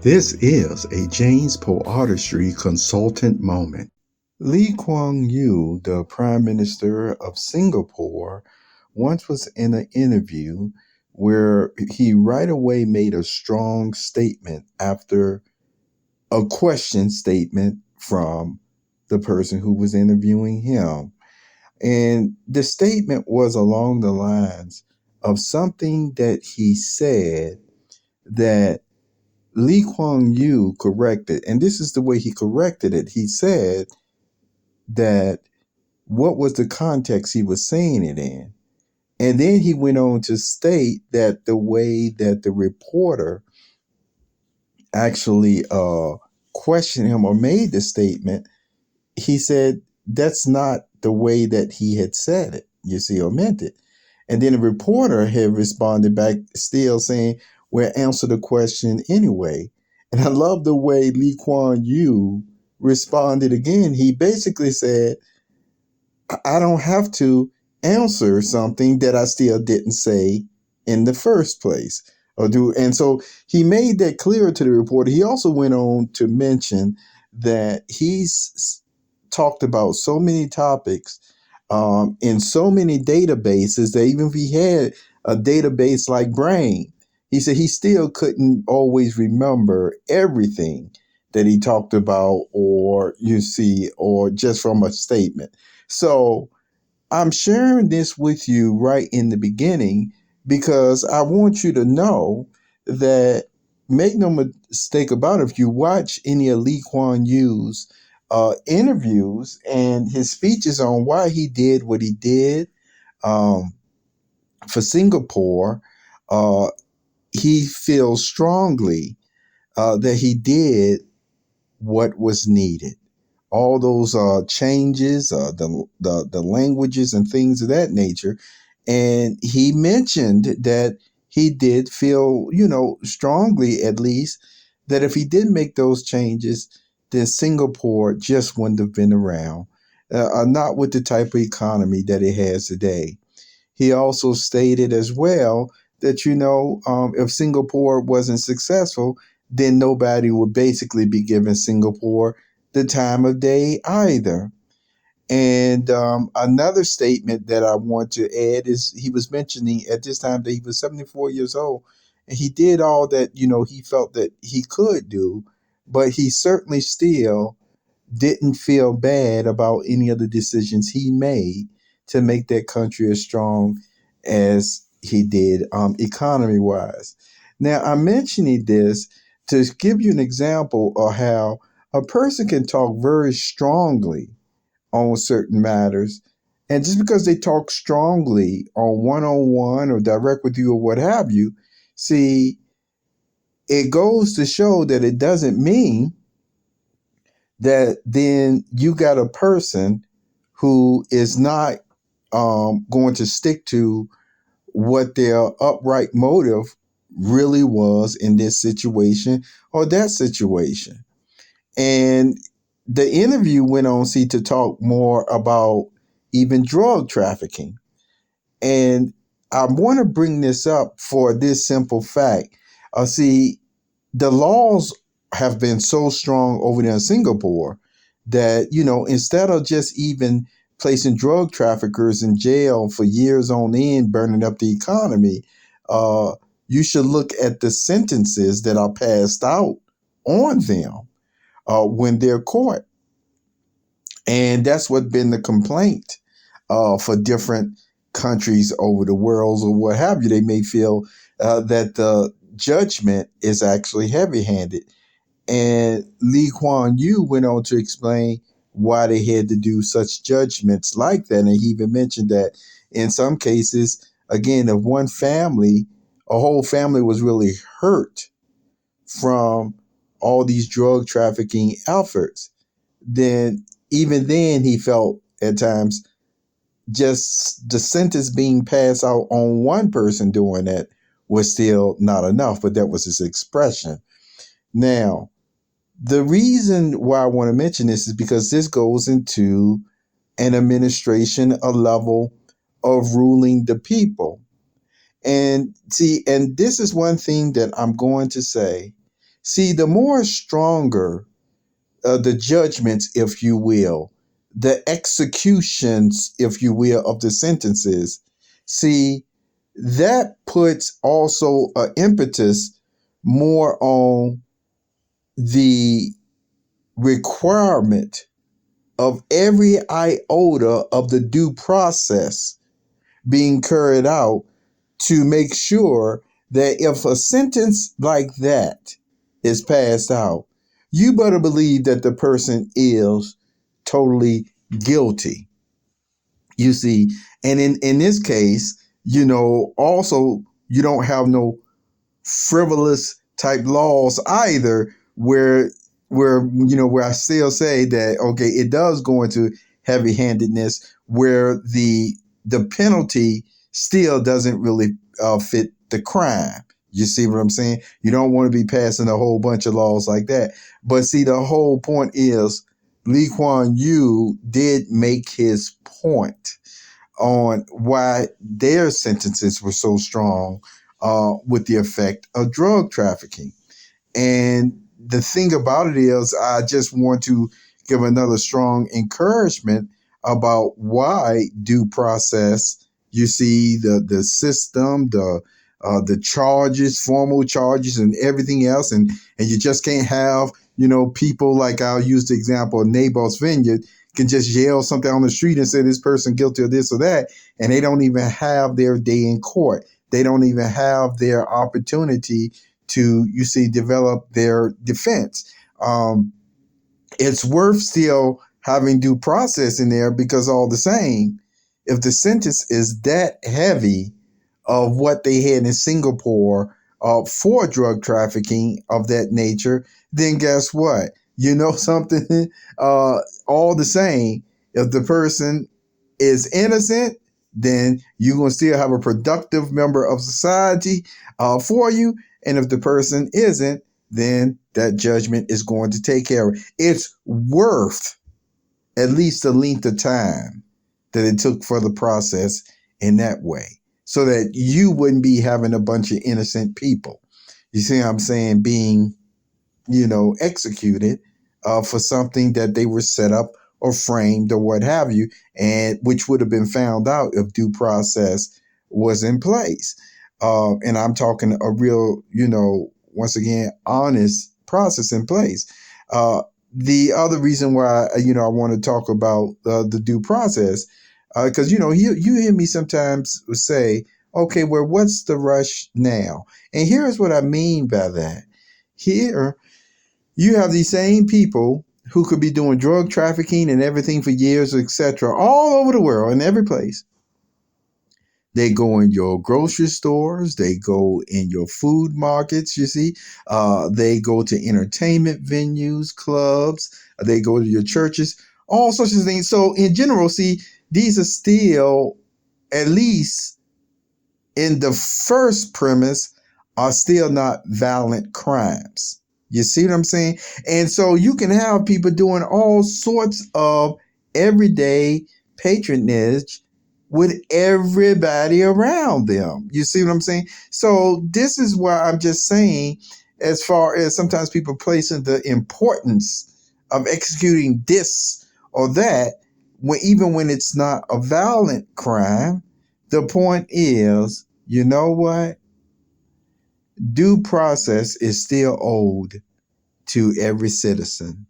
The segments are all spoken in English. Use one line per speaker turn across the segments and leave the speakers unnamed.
This is a James Poe Artistry consultant moment. Kuan Yew, the Prime Minister of Singapore, once was in an interview where he right away made a strong statement after a question statement from the person who was interviewing him. And the statement was along the lines of something that he said that Kuan Yew corrected, and this is the way he corrected it. He said that what was the context he was saying it in. And then he went on to state that the way that the reporter actually questioned him or made the statement, he said that's not the way that he had said it, you see, or meant it. And then the reporter had responded back still saying, well, answer the question anyway. And I love the way Kuan Yew responded again. He basically said, I don't have to answer something that I still didn't say in the first place. And so he made that clear to the reporter. He also went on to mention that he's talked about so many topics in so many databases that even if he had a database like Brain, he said he still couldn't always remember everything that he talked about or just from a statement. So I'm sharing this with you right in the beginning because I want you to know that, make no mistake about it, if you watch any of Kuan Yew's interviews and his speeches on why he did what he did for Singapore, he feels strongly that he did what was needed. All those changes, the languages and things of that nature. And he mentioned that he did feel, strongly at least, that if he did make those changes, then Singapore just wouldn't have been around, not with the type of economy that it has today. He also stated as well that, if Singapore wasn't successful, then nobody would basically be giving Singapore the time of day either. And another statement that I want to add is he was mentioning at this time that he was 74 years old. And he did all that, he felt that he could do, but he certainly still didn't feel bad about any of the decisions he made to make that country as strong as he did economy wise. Now, I'm mentioning this to give you an example of how a person can talk very strongly on certain matters. And just because they talk strongly on one-on-one or direct with you or what have you, see, it goes to show that it doesn't mean that then you got a person who is not going to stick to what their upright motive really was in this situation or that situation. And the interview went on, to talk more about even drug trafficking. And I want to bring this up for this simple fact. The laws have been so strong over there in Singapore that, instead of just even placing drug traffickers in jail for years on end, burning up the economy, you should look at the sentences that are passed out on them when they're caught. And that's what's been the complaint for different countries over the world or what have you. They may feel that the judgment is actually heavy-handed. And Kuan Yew went on to explain why they had to do such judgments like that. And he even mentioned that in some cases, again, if one family, a whole family was really hurt from all these drug trafficking efforts, then even then he felt at times just the sentence being passed out on one person doing that was still not enough, but that was his expression. Now, the reason why I want to mention this is because this goes into an administration, a level of ruling the people. And this is one thing that I'm going to say. See, the more stronger the judgments, if you will, the executions, if you will, of the sentences, see, that puts also an impetus more on the requirement of every iota of the due process being carried out to make sure that if a sentence like that is passed out, you better believe that the person is totally guilty. You see, and in this case, also you don't have no frivolous type laws either, where I still say that okay, it does go into heavy handedness where the penalty still doesn't really fit the crime. You see what I'm saying? You don't want to be passing a whole bunch of laws like that. But see, the whole point is Lee Kuan Yew did make his point on why their sentences were so strong with the effect of drug trafficking. And the thing about it is, I just want to give another strong encouragement about why due process. You see, the system, the charges, formal charges, and everything else, and you just can't have people like I'll use the example of Naboth's Vineyard can just yell something on the street and say this person guilty of this or that, and they don't even have their day in court. They don't even have their opportunity to, you see, develop their defense. It's worth still having due process in there because all the same, if the sentence is that heavy of what they had in Singapore for drug trafficking of that nature, then guess what? You know something? All the same, if the person is innocent, then you're going to still have a productive member of society for you. And if the person isn't, then that judgment is going to take care of it. It's worth at least the length of time that it took for the process in that way, so that you wouldn't be having a bunch of innocent people, you see what I'm saying, being, executed for something that they were set up or framed or what have you, and which would have been found out if due process was in place. And I'm talking a real, once again, honest process in place. The other reason why, I want to talk about the due process, because, you hear me sometimes say, okay, well, what's the rush now? And here's what I mean by that. Here, you have these same people who could be doing drug trafficking and everything for years, etc., all over the world, in every place. They go in your grocery stores. They go in your food markets, you see. They go to entertainment venues, clubs. They go to your churches, all sorts of things. So in general, see, these are still, at least in the first premise, are still not violent crimes. You see what I'm saying? And so you can have people doing all sorts of everyday patronage with everybody around them. You see what I'm saying? So this is why I'm just saying, as far as sometimes people placing the importance of executing this or that, even when it's not a violent crime, the point is, you know what? Due process is still owed to every citizen.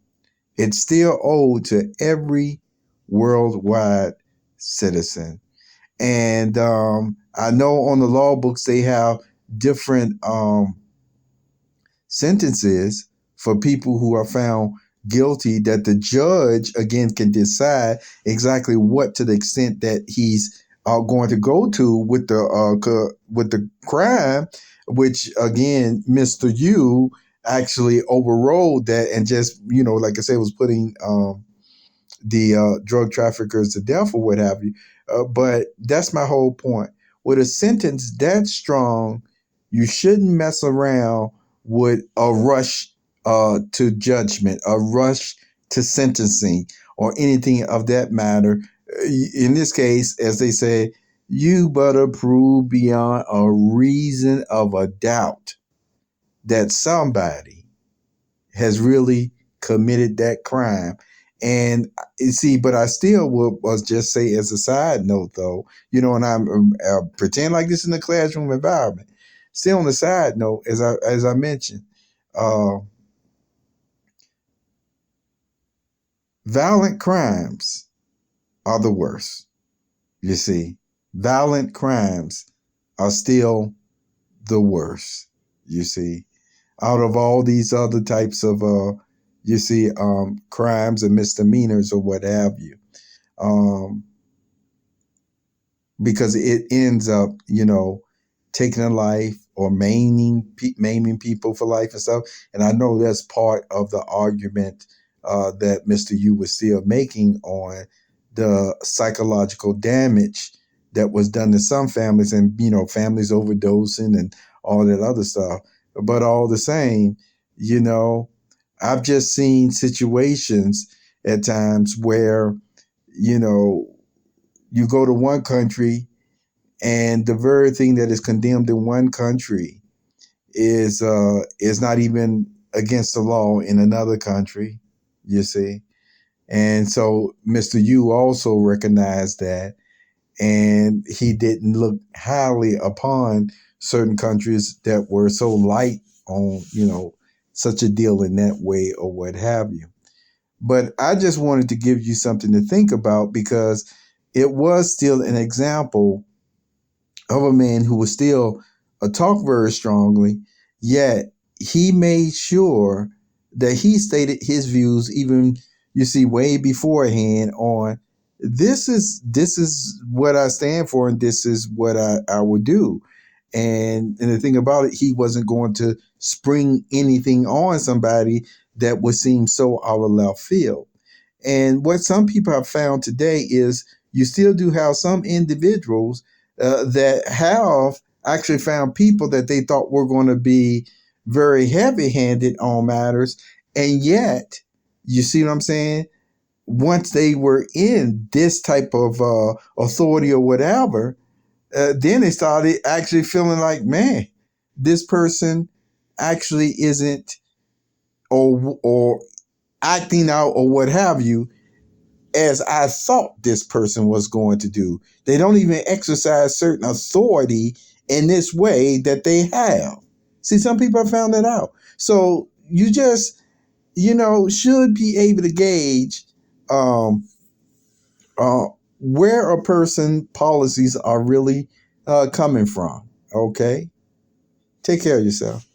It's still owed to every worldwide citizen. And I know on the law books they have different sentences for people who are found guilty, that the judge again can decide exactly what, to the extent that he's going to go to with the crime, which again Mr. Yu actually overrode that and just, like I said, was putting the drug traffickers to death or what have you. But that's my whole point. With a sentence that strong, you shouldn't mess around with a rush to judgment, a rush to sentencing, or anything of that matter. In this case, as they say, you better prove beyond a reason of a doubt that somebody has really committed that crime. And you see, but I still will was just say as a side note, though, and I'm pretend like this in the classroom environment. Still on the side note, as I mentioned, uh, violent crimes are the worst. You see, violent crimes are still the worst. You see, out of all these other types of crimes and misdemeanors or what have you, um, because it ends up, taking a life or maiming people for life and stuff. And I know that's part of the argument that Mr. Yu was still making on the psychological damage that was done to some families, and families overdosing and all that other stuff. But all the same, you know, I've just seen situations at times where, you know, you go to one country and the very thing that is condemned in one country is not even against the law in another country, you see. And so Mr. Yu also recognized that, and he didn't look highly upon certain countries that were so light on, such a deal in that way or what have you. But I just wanted to give you something to think about, because it was still an example of a man who was still talk very strongly, yet he made sure that he stated his views, even, you see, way beforehand on this is what I stand for, and this is what I would do. And the thing about it, he wasn't going to spring anything on somebody that would seem so out of left field. And what some people have found today is you still do have some individuals that have actually found people that they thought were going to be very heavy handed on matters. And yet, you see what I'm saying? Once they were in this type of authority or whatever, then they started actually feeling like, man, this person actually isn't, or acting out or what have you, as I thought this person was going to do. They don't even exercise certain authority in this way that they have. See, some people have found that out. So you just, should be able to gauge um, uh, where a person policies are really coming from. Okay? Take care of yourself.